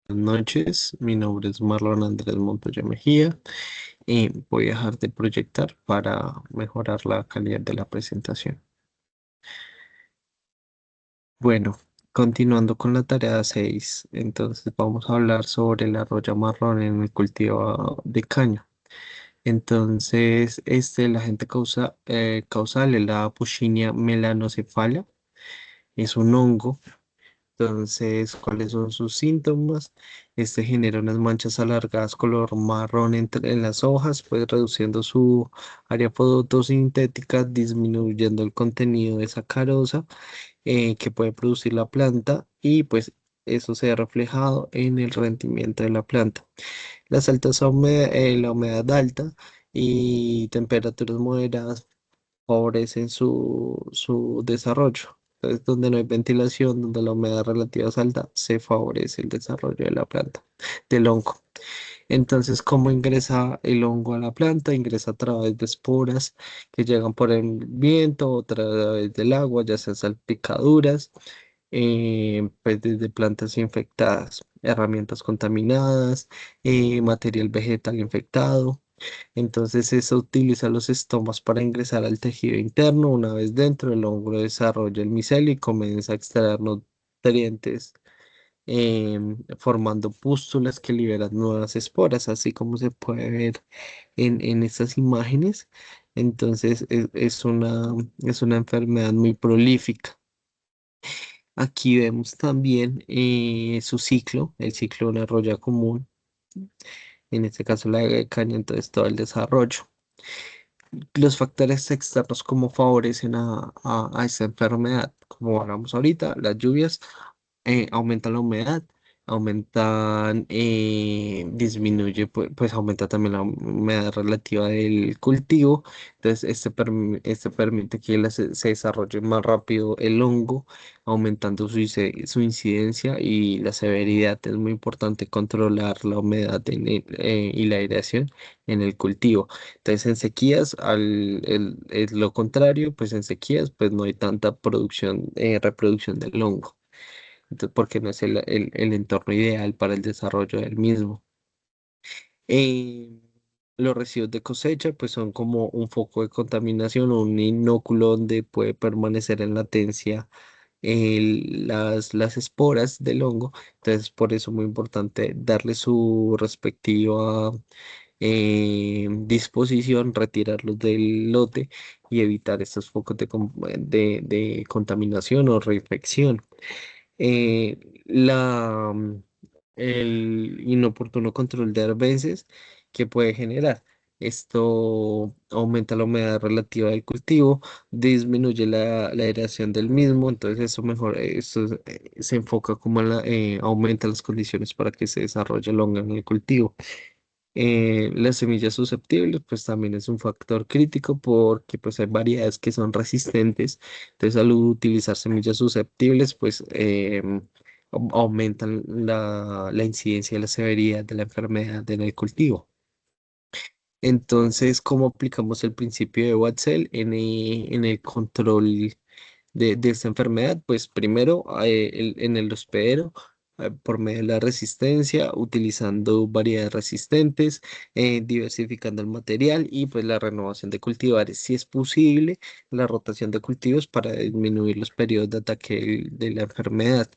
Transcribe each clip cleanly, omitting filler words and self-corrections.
Buenas noches, mi nombre es Marlon Andrés Montoya Mejía y voy a dejar de proyectar para mejorar la calidad de la presentación. Bueno, continuando con la tarea 6, entonces vamos a hablar sobre la roya marrón en el cultivo de caña. Entonces, la agente causal es la Puccinia melanocephala, es un hongo. Entonces, ¿cuáles son sus síntomas? Este genera unas manchas alargadas color marrón en las hojas, pues reduciendo su área fotosintética, disminuyendo el contenido de sacarosa que puede producir la planta y pues eso se ha reflejado en el rendimiento de la planta. La humedad alta y temperaturas moderadas favorecen su desarrollo. Entonces, donde no hay ventilación, donde la humedad relativa es alta, se favorece el desarrollo de la planta, del hongo. Entonces, ¿cómo ingresa el hongo a la planta? Ingresa a través de esporas que llegan por el viento o a través del agua, ya sean salpicaduras, pues desde plantas infectadas, herramientas contaminadas, material vegetal infectado. Entonces, eso utiliza los estomas para ingresar al tejido interno. Una vez dentro, el hongo desarrolla el micelio y comienza a extraer nutrientes, formando pústulas que liberan nuevas esporas, así como se puede ver en estas imágenes. Entonces, es una enfermedad muy prolífica. Aquí vemos también su ciclo, el ciclo de una roya común, en este caso la de caña, entonces todo el desarrollo. Los factores externos como favorecen a esta enfermedad, como hablamos ahorita, las lluvias aumentan la humedad, pues aumenta también la humedad relativa del cultivo, entonces este permite que se desarrolle más rápido el hongo, aumentando su incidencia y la severidad. Es muy importante controlar la humedad y la aireación en el cultivo. Entonces en sequías, es lo contrario, pues en sequías pues no hay tanta reproducción del hongo. Entonces, porque no es el entorno ideal para el desarrollo del mismo. Eh, los residuos de cosecha, pues son como un foco de contaminación o un inóculo donde puede permanecer en latencia las esporas del hongo. Entonces, por eso es muy importante darle su respectiva disposición, retirarlos del lote y evitar estos focos de contaminación o reinfección. eh, la, mm, el inoportuno control de arbences que puede generar. Esto aumenta la humedad relativa del cultivo, disminuye la aireación del mismo, entonces se enfoca como aumenta las condiciones para que se desarrolle el hongo en el cultivo. Las semillas susceptibles, pues también es un factor crítico porque pues hay variedades que son resistentes. Entonces, al utilizar semillas susceptibles, pues aumentan la incidencia y la severidad de la enfermedad en el cultivo. Entonces, ¿cómo aplicamos el principio de Watzel en el control de esta enfermedad? Pues primero, en el hospedero, por medio de la resistencia, utilizando variedades resistentes, diversificando el material y pues la renovación de cultivares, si es posible, la rotación de cultivos para disminuir los periodos de ataque de la enfermedad.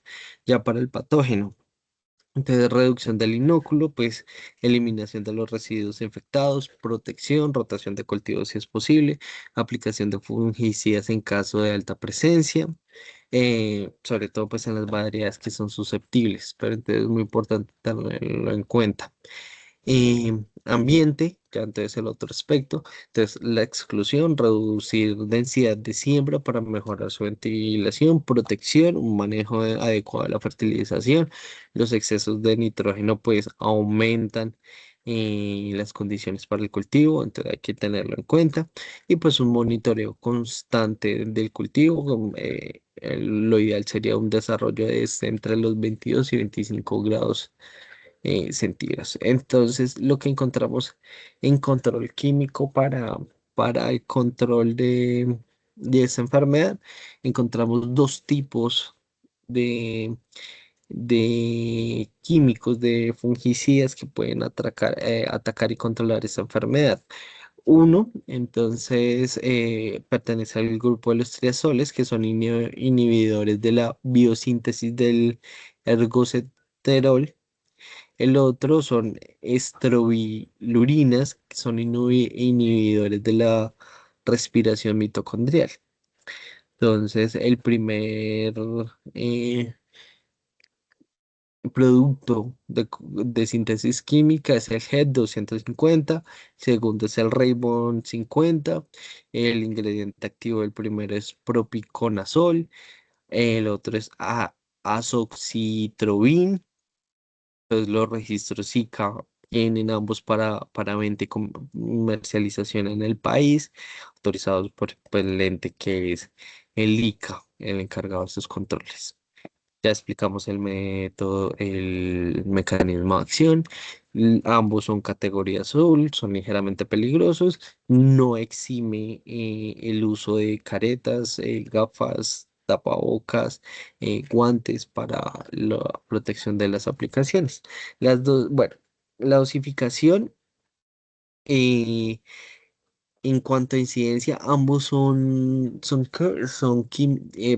Ya para el patógeno. Entonces, reducción del inóculo, pues eliminación de los residuos infectados, protección, rotación de cultivos si es posible, aplicación de fungicidas en caso de alta presencia, sobre todo pues en las variedades que son susceptibles, pero entonces es muy importante tenerlo en cuenta. Ambiente, ya entonces el otro aspecto, entonces la exclusión, reducir densidad de siembra para mejorar su ventilación, protección, un manejo adecuado de la fertilización, los excesos de nitrógeno pues aumentan las condiciones para el cultivo, entonces hay que tenerlo en cuenta y pues un monitoreo constante del cultivo, lo ideal sería un desarrollo de este entre los 22 y 25 grados centígrados. Entonces, lo que encontramos en control químico para el control de esa enfermedad, encontramos dos tipos de químicos, de fungicidas que pueden atacar y controlar esta enfermedad. Uno, entonces, pertenece al grupo de los triazoles, que son inhibidores de la biosíntesis del ergoceterol. El otro son estrobilurinas, que son inhibidores de la respiración mitocondrial. Entonces, el primer eh, producto de síntesis química es el HED 250, segundo es el Raybon 50, el ingrediente activo del primero es propiconazol, el otro es azoxitrovin. Pues los registros SICA tienen ambos para venta y comercialización en el país, autorizados por pues, el ente que es el ICA, el encargado de estos controles. Ya explicamos el método, el mecanismo de acción. Ambos son categoría azul, son ligeramente peligrosos. No exime el uso de caretas, gafas, tapabocas, guantes para la protección de las aplicaciones. Las dos, bueno, la dosificación. eh, en cuanto a incidencia, ambos son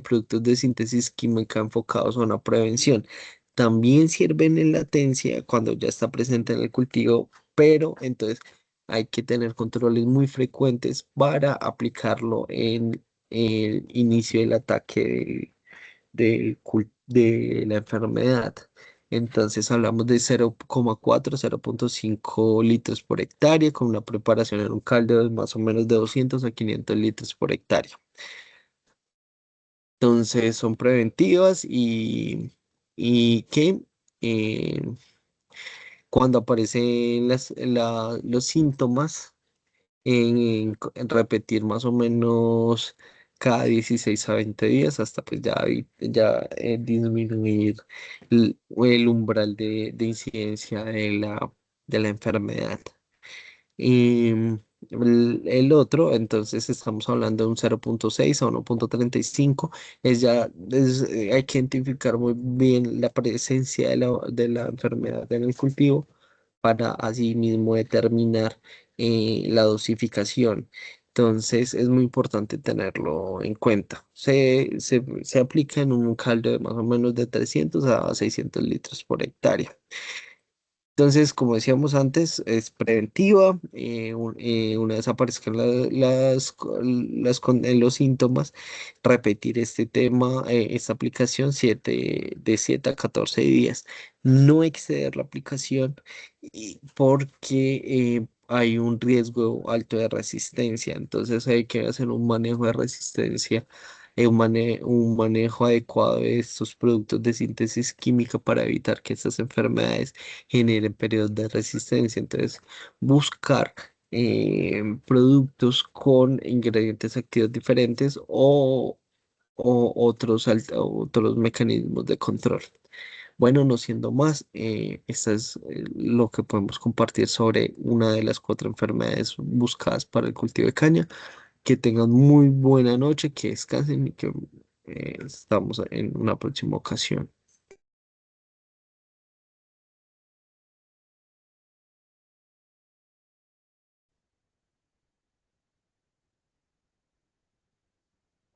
productos de síntesis química enfocados a una prevención. También sirven en latencia cuando ya está presente en el cultivo, pero entonces hay que tener controles muy frecuentes para aplicarlo en el inicio del ataque de la enfermedad. Entonces hablamos de 0,4, 0,5 litros por hectárea, con una preparación en un caldo de más o menos de 200 a 500 litros por hectárea. Entonces son preventivas y que eh, cuando aparecen los síntomas, en repetir más o menos cada 16 a 20 días hasta pues ya disminuir el umbral de incidencia de la enfermedad. Y el otro, entonces estamos hablando de un 0,6 a 1,35. Hay que identificar muy bien la presencia de la enfermedad en el cultivo para así mismo determinar la dosificación. Entonces es muy importante tenerlo en cuenta. Se aplica en un caldo de más o menos de 300 a 600 litros por hectárea. Entonces, como decíamos antes, es preventiva. Una vez aparezcan los síntomas, repetir este tema, esta aplicación de 7 a 14 días. No exceder la aplicación porque hay un riesgo alto de resistencia. Entonces, hay que hacer un manejo de resistencia, un manejo adecuado de estos productos de síntesis química para evitar que estas enfermedades generen periodos de resistencia. Entonces, buscar productos con ingredientes activos diferentes o otros mecanismos de control. Bueno, no siendo más, esto es lo que podemos compartir sobre una de las cuatro enfermedades buscadas para el cultivo de caña. Que tengan muy buena noche, que descansen y que estamos en una próxima ocasión.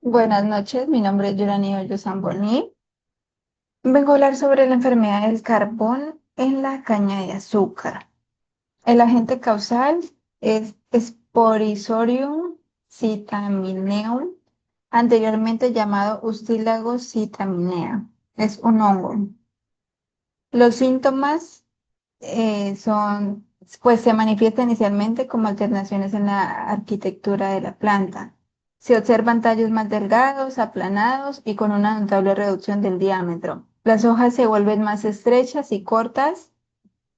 Buenas noches, mi nombre es Yorani Hoyo Zamboní. Vengo a hablar sobre la enfermedad del carbón en la caña de azúcar. El agente causal es Sporisorium citamineum, anteriormente llamado Ustilagos citaminea. Es un hongo. Los síntomas pues se manifiesta inicialmente como alternaciones en la arquitectura de la planta. Se observan tallos más delgados, aplanados y con una notable reducción del diámetro. Las hojas se vuelven más estrechas y cortas,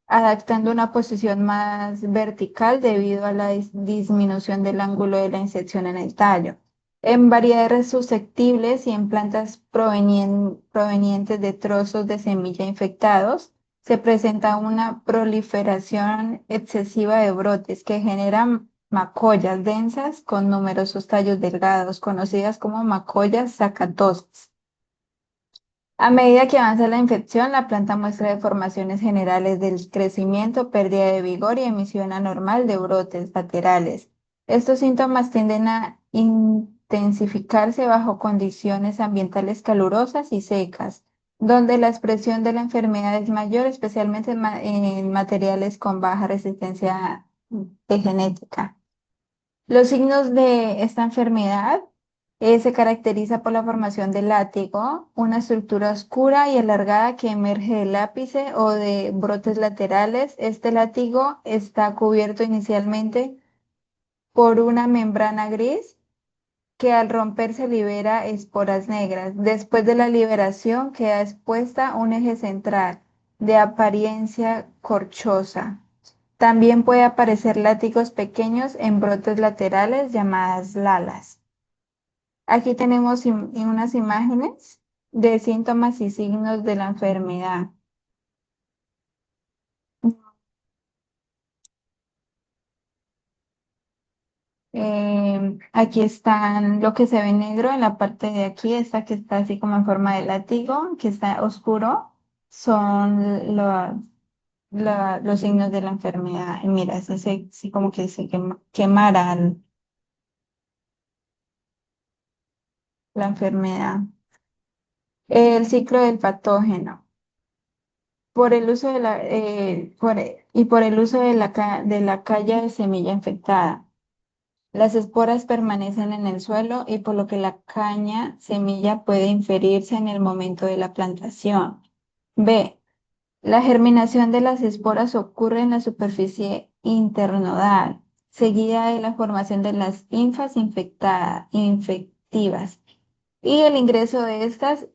adaptando una posición más vertical debido a la disminución del ángulo de la inserción en el tallo. En variedades susceptibles y en plantas provenientes de trozos de semilla infectados, se presenta una proliferación excesiva de brotes que generan macollas densas con numerosos tallos delgados, conocidas como macollas sacatosas. A medida que avanza la infección, la planta muestra deformaciones generales del crecimiento, pérdida de vigor y emisión anormal de brotes laterales. Estos síntomas tienden a intensificarse bajo condiciones ambientales calurosas y secas, donde la expresión de la enfermedad es mayor, especialmente en materiales con baja resistencia genética. Los signos de esta enfermedad se caracteriza por la formación del látigo, una estructura oscura y alargada que emerge del ápice o de brotes laterales. Este látigo está cubierto inicialmente por una membrana gris que al romperse libera esporas negras. Después de la liberación queda expuesta un eje central de apariencia corchosa. También puede aparecer látigos pequeños en brotes laterales llamadas lalas. Aquí tenemos unas imágenes de síntomas y signos de la enfermedad. Aquí están lo que se ve negro en la parte de aquí, esta que está así como en forma de látigo, que está oscuro, son los signos de la enfermedad. Y mira, ese sí como que se quemara la enfermedad. El ciclo del patógeno. Por el uso de y por el uso de de la calla de semilla infectada. Las esporas permanecen en el suelo y por lo que la caña semilla puede inferirse en el momento de la plantación. B. La germinación de las esporas ocurre en la superficie internodal, seguida de la formación de las linfas infectivas y el ingreso de estas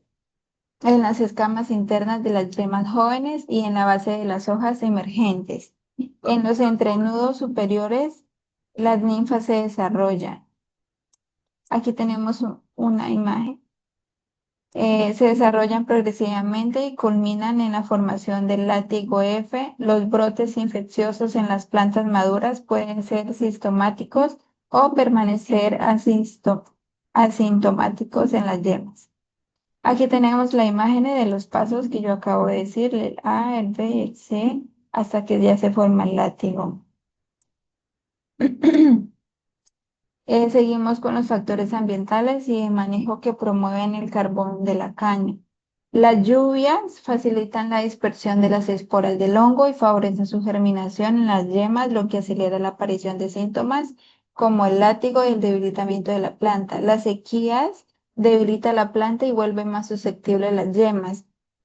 en las escamas internas de las yemas jóvenes y en la base de las hojas emergentes. En los entrenudos superiores, las ninfas se desarrollan. Aquí tenemos una imagen. Se desarrollan progresivamente y culminan en la formación del látigo F. Los brotes infecciosos en las plantas maduras pueden ser sistemáticos o permanecer asintomáticos en las yemas. Aquí tenemos la imagen de los pasos que yo acabo de decir, el A, el B, el C, hasta que ya se forma el látigo. Seguimos con los factores ambientales y de manejo que promueven el carbón de la caña. Las lluvias facilitan la dispersión de las esporas del hongo y favorecen su germinación en las yemas, lo que acelera la aparición de síntomas como el látigo y el debilitamiento de la planta. Las sequías debilitan la planta y vuelven más susceptibles las yemas,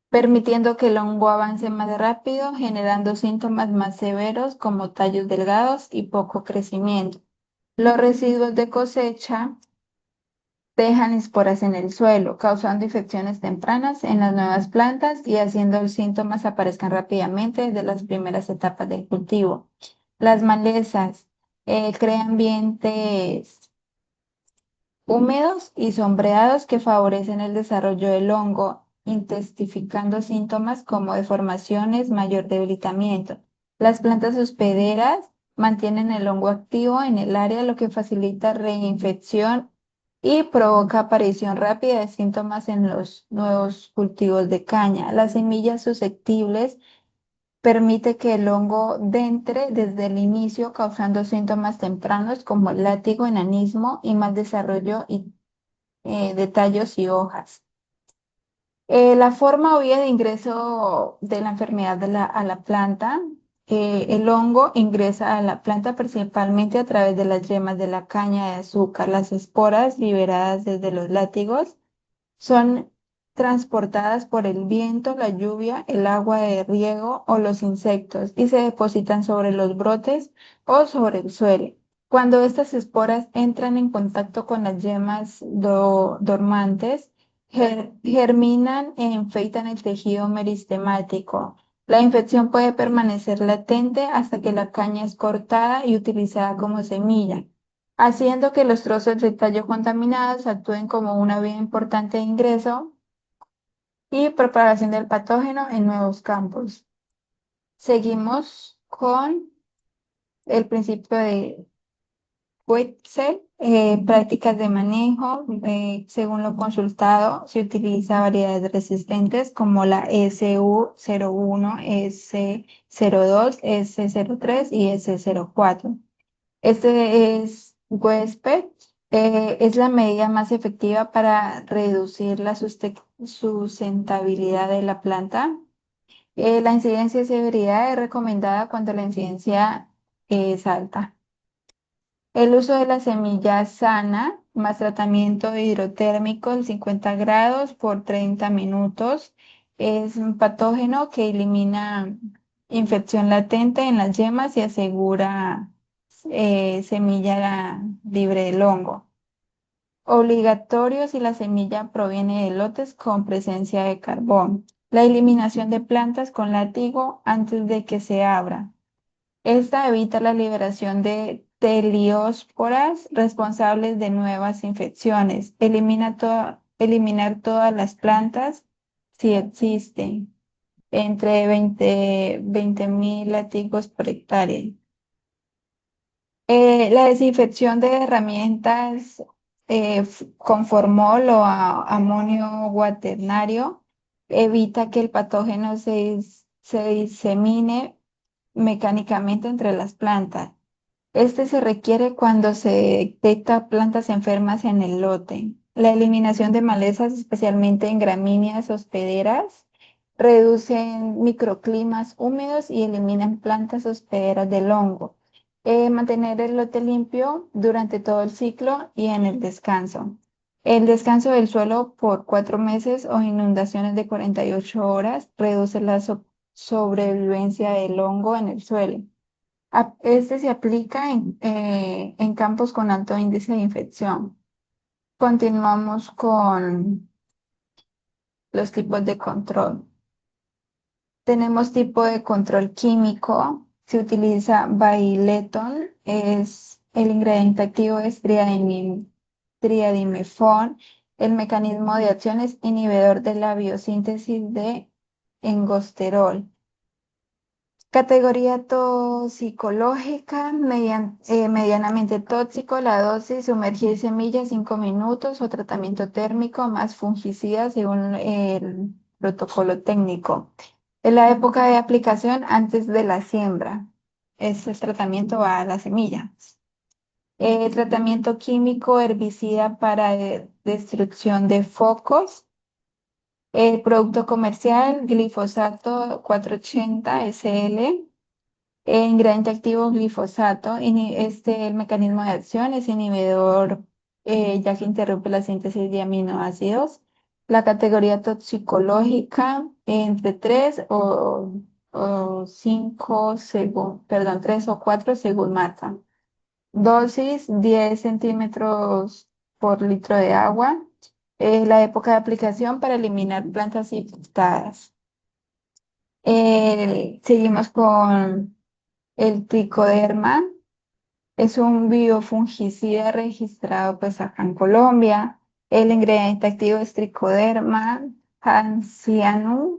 permitiendo que el hongo avance más rápido, generando síntomas más severos como tallos delgados y poco crecimiento. Los residuos de cosecha dejan esporas en el suelo, causando infecciones tempranas en las nuevas plantas y haciendo los síntomas aparezcan rápidamente desde las primeras etapas del cultivo. Las malezas crean ambientes húmedos y sombreados que favorecen el desarrollo del hongo, intensificando síntomas como deformaciones, mayor debilitamiento. Las plantas hospederas mantienen el hongo activo en el área, lo que facilita reinfección y provoca aparición rápida de síntomas en los nuevos cultivos de caña. Las semillas susceptibles permite que el hongo entre desde el inicio, causando síntomas tempranos como látigo, enanismo y mal desarrollo de tallos y hojas. La forma o vía de ingreso de la enfermedad a la planta, el hongo ingresa a la planta principalmente a través de las yemas de la caña de azúcar. Las esporas liberadas desde los látigos son transportadas por el viento, la lluvia, el agua de riego o los insectos y se depositan sobre los brotes o sobre el suelo. Cuando estas esporas entran en contacto con las yemas dormantes, germinan e infectan el tejido meristemático. La infección puede permanecer latente hasta que la caña es cortada y utilizada como semilla, haciendo que los trozos de tallo contaminados actúen como una vía importante de ingreso y propagación del patógeno en nuevos campos. Seguimos con el principio Wetzel, prácticas de manejo. Según lo consultado, se utiliza variedades resistentes como la SU01, S02, S03 y S04. Este es huésped, es la medida más efectiva para reducir la sustentabilidad de la planta. La incidencia de severidad es recomendada cuando la incidencia es alta. El uso de la semilla sana más tratamiento hidrotérmico en 50 grados por 30 minutos es un patógeno que elimina infección latente en las yemas y asegura semilla libre del hongo. Obligatorio si la semilla proviene de lotes con presencia de carbón. La eliminación de plantas con látigo antes de que se abra. Esta evita la liberación de teliosporas responsables de nuevas infecciones. Eliminar todas las plantas si existen, entre 20.000 látigos por hectárea. La desinfección de herramientas con formol o amonio cuaternario evita que el patógeno se disemine mecánicamente entre las plantas. Este se requiere cuando se detecta plantas enfermas en el lote. La eliminación de malezas, especialmente en gramíneas hospederas, reducen microclimas húmedos y eliminan plantas hospederas del hongo. Mantener el lote limpio durante todo el ciclo y en el descanso. El descanso del suelo por 4 meses o inundaciones de 48 horas reduce la sobrevivencia del hongo en el suelo. Este se aplica en campos con alto índice de infección. Continuamos con los tipos de control. Tenemos tipo de control químico. Se utiliza Baileton, es el ingrediente activo es triadimefón. El mecanismo de acción es inhibidor de la biosíntesis de engosterol. Categoría toxicológica, medianamente tóxico, la dosis, sumergir semillas 5 minutos o tratamiento térmico más fungicida según el protocolo técnico. En la época de aplicación antes de la siembra, ese tratamiento va a la semilla. Tratamiento químico herbicida para destrucción de focos. El producto comercial, glifosato 480 SL. Ingrediente activo, glifosato. El mecanismo de acción es inhibidor, ya que interrumpe la síntesis de aminoácidos. La categoría toxicológica, entre 3 o 5 según, perdón, 3 o 4 según marca. Dosis, 10 centímetros por litro de agua. La época de aplicación para eliminar plantas infectadas. Seguimos con el tricoderma. Es un biofungicida registrado pues acá en Colombia. El ingrediente activo es tricoderma hanseanum.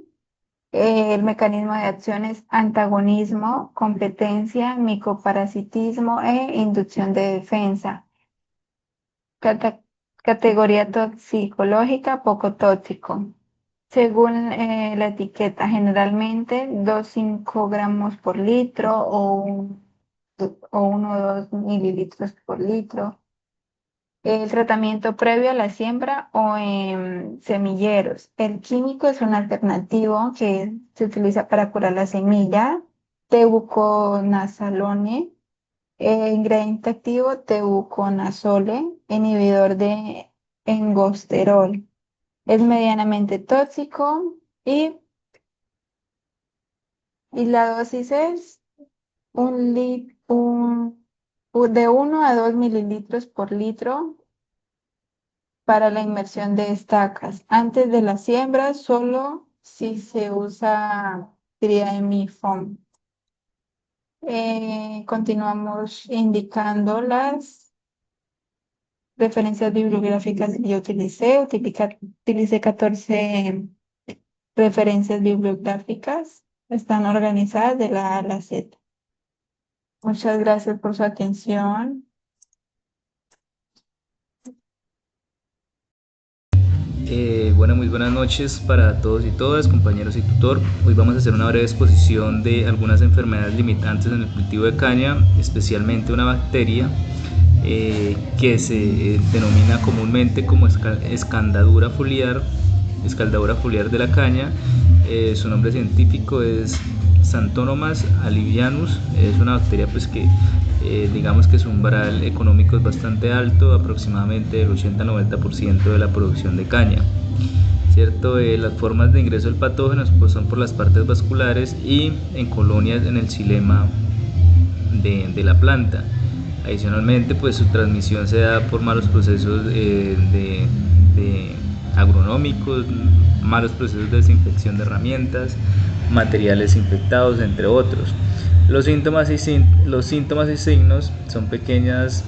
El mecanismo de acción es antagonismo, competencia, micoparasitismo e inducción de defensa. Cata- Categoría toxicológica, poco tóxico. Según la etiqueta, generalmente 2,5 gramos por litro o 1 o 2 mililitros por litro. El tratamiento previo a la siembra o en semilleros. El químico es un alternativo que se utiliza para curar la semilla. Teuconazolone, ingrediente activo, teuconazole, inhibidor de engosterol. Es medianamente tóxico y la dosis es de 1 a 2 mililitros por litro para la inmersión de estacas. Antes de la siembra, solo si se usa triamifón. Continuamos indicando las referencias bibliográficas que yo utilicé. Utilicé 14 referencias bibliográficas. Están organizadas de la A a la Z. Muchas gracias por su atención. Bueno, muy buenas noches para todos y todas, compañeros y tutor. Hoy vamos a hacer una breve exposición de algunas enfermedades limitantes en el cultivo de caña, especialmente una bacteria que se denomina comúnmente como escaldadura foliar de la caña. Su nombre científico es Xanthonomas alivianus. Es una bacteria pues que digamos que su umbral económico es bastante alto, aproximadamente el 80-90% de la producción de caña. ¿Cierto? Las formas de ingreso del patógeno pues, son por las partes vasculares y en colonias en el xilema de la planta. Adicionalmente, pues su transmisión se da por malos procesos de agronómicos, malos procesos de desinfección de herramientas, materiales infectados, entre otros. Los síntomas y signos son pequeñas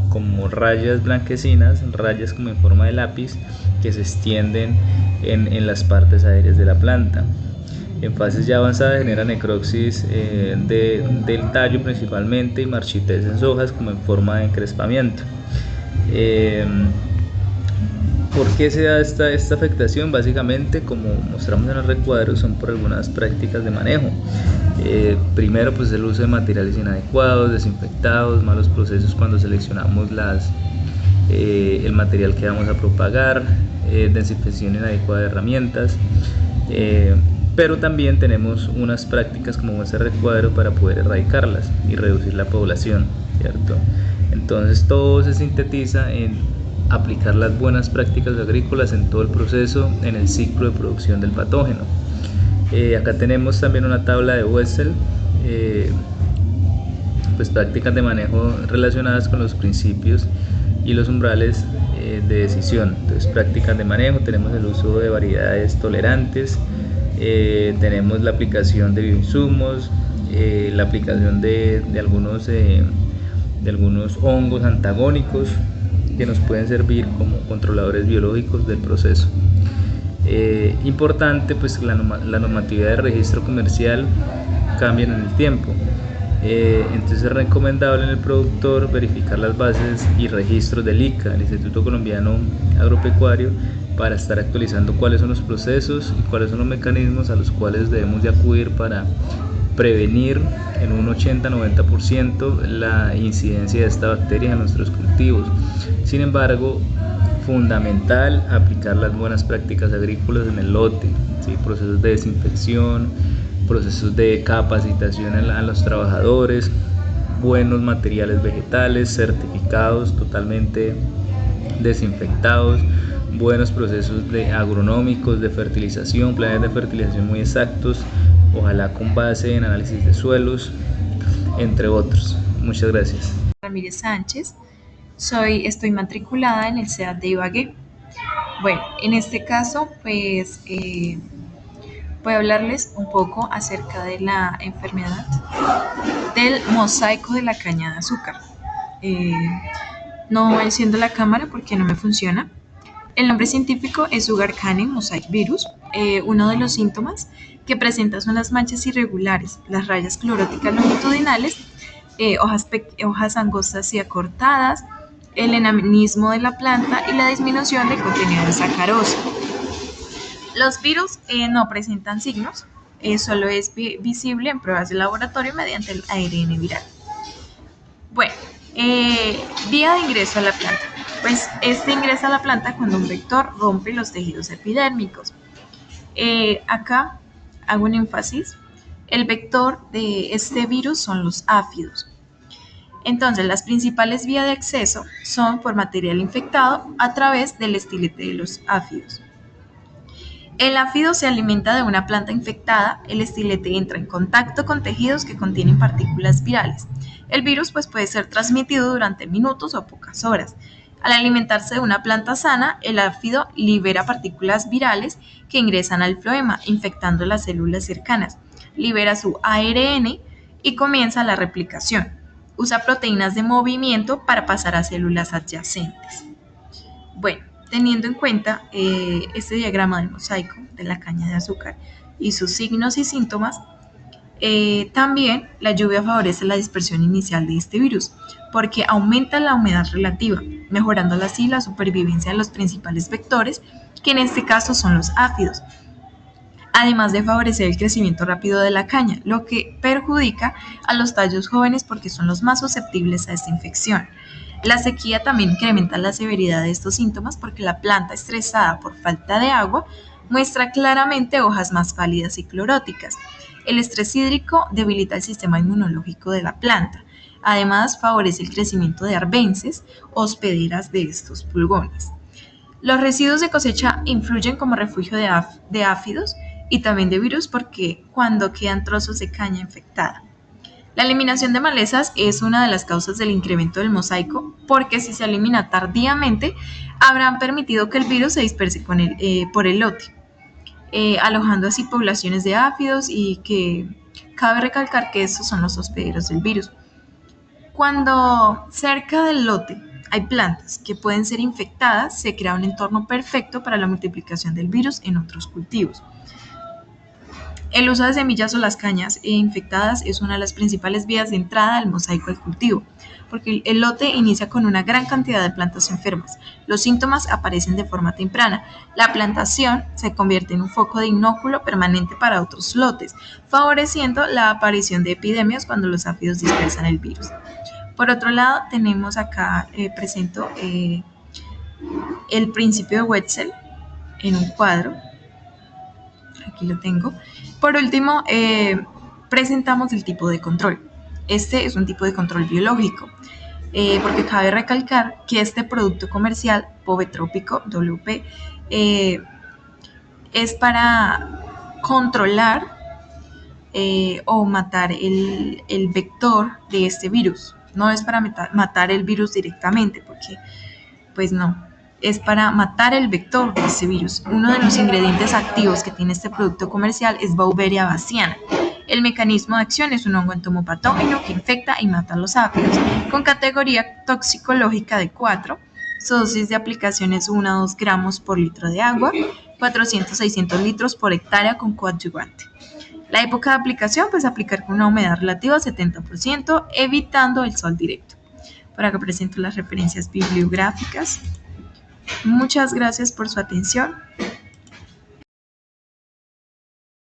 como rayas blanquecinas, rayas como en forma de lápiz, que se extienden en las partes aéreas de la planta. En fases ya avanzadas genera necropsis del tallo principalmente y marchitez en hojas como en forma de encrespamiento. ¿Por qué se da esta afectación? Básicamente, como mostramos en el recuadro, son por algunas prácticas de manejo. Primero, pues el uso de materiales inadecuados, desinfectados, malos procesos cuando seleccionamos el material que vamos a propagar, desinfección inadecuada de herramientas. Pero también tenemos unas prácticas como ese recuadro para poder erradicarlas y reducir la población, ¿cierto? Entonces todo se sintetiza en aplicar las buenas prácticas agrícolas en todo el proceso, en el ciclo de producción del patógeno. Acá tenemos también una tabla de Wessel, pues prácticas de manejo relacionadas con los principios y los umbrales de decisión. Entonces, prácticas de manejo, tenemos el uso de variedades tolerantes, tenemos la aplicación de bioinsumos, la aplicación de algunos hongos antagónicos que nos pueden servir como controladores biológicos del proceso. Importante, pues la normatividad de registro comercial cambia en el tiempo. Entonces es recomendable en el productor verificar las bases y registros del ICA, el Instituto Colombiano Agropecuario, para estar actualizando cuáles son los procesos y cuáles son los mecanismos a los cuales debemos de acudir para prevenir en un 80-90% la incidencia de esta bacteria en nuestros cultivos. Sin embargo, fundamental aplicar las buenas prácticas agrícolas en el lote, ¿sí? Procesos de desinfección, procesos de capacitación a los trabajadores, buenos materiales vegetales certificados, totalmente desinfectados, buenos procesos agronómicos de fertilización, planes de fertilización muy exactos, ojalá con base en análisis de suelos, entre otros. Muchas gracias. Ramírez Sánchez, estoy matriculada en el CEAT de Ibagué. Bueno, en este caso, pues voy a hablarles un poco acerca de la enfermedad del mosaico de la caña de azúcar. No enciendo la cámara porque no me funciona. El nombre científico es Sugar Cane Mosaic Virus. Uno de los síntomas que presenta son las manchas irregulares, las rayas cloróticas longitudinales, hojas angostas y acortadas, el enanismo de la planta y la disminución del contenido de sacarosa. Los virus no presentan signos, solo es visible en pruebas de laboratorio mediante el ARN viral. Bueno, vía de ingreso a la planta. Pues este ingresa a la planta cuando un vector rompe los tejidos epidérmicos. Acá hago un énfasis. El vector de este virus son los áfidos. Entonces, las principales vías de acceso son por material infectado a través del estilete de los áfidos. El áfido se alimenta de una planta infectada, el estilete entra en contacto con tejidos que contienen partículas virales. El virus pues, puede ser transmitido durante minutos o pocas horas. Al alimentarse de una planta sana, el áfido libera partículas virales que ingresan al floema, infectando las células cercanas. Libera su ARN y comienza la replicación. Usa proteínas de movimiento para pasar a células adyacentes. Bueno, teniendo en cuenta este diagrama del mosaico de la caña de azúcar y sus signos y síntomas, también la lluvia favorece la dispersión inicial de este virus, porque aumenta la humedad relativa, mejorando así la supervivencia de los principales vectores, que en este caso son los áfidos, además de favorecer el crecimiento rápido de la caña, lo que perjudica a los tallos jóvenes porque son los más susceptibles a esta infección. La sequía también incrementa la severidad de estos síntomas porque la planta estresada por falta de agua muestra claramente hojas más pálidas y cloróticas. El estrés hídrico debilita el sistema inmunológico de la planta. Además, favorece el crecimiento de arbences, hospederas de estos pulgones. Los residuos de cosecha influyen como refugio de áfidos y también de virus porque cuando quedan trozos de caña infectada. La eliminación de malezas es una de las causas del incremento del mosaico porque si se elimina tardíamente habrán permitido que el virus se disperse por el lote, alojando así poblaciones de áfidos y que cabe recalcar que estos son los hospederos del virus. Cuando cerca del lote hay plantas que pueden ser infectadas, se crea un entorno perfecto para la multiplicación del virus en otros cultivos. El uso de semillas o las cañas infectadas es una de las principales vías de entrada al mosaico del cultivo, porque el lote inicia con una gran cantidad de plantas enfermas. Los síntomas aparecen de forma temprana. La plantación se convierte en un foco de inóculo permanente para otros lotes, favoreciendo la aparición de epidemias cuando los áfidos dispersan el virus. Por otro lado, tenemos acá, presento el principio de Wetzel en un cuadro. Aquí lo tengo. Por último, presentamos el tipo de control. Este es un tipo de control biológico, porque cabe recalcar que este producto comercial, Povetrópico, WP, es para controlar o matar el vector de este virus. No es para matar el virus directamente, porque pues no. Es para matar el vector de ese virus. Uno de los ingredientes activos que tiene este producto comercial es Beauveria baciana. El mecanismo de acción es un hongo entomopatógeno que infecta y mata a los áfidos, con categoría toxicológica de 4. Su dosis de aplicación es 1 a 2 gramos por litro de agua, 400-600 litros por hectárea con coadyuvante. La época de aplicación, pues aplicar con una humedad relativa a 70%, evitando el sol directo. Por acá presento las referencias bibliográficas. Muchas gracias por su atención.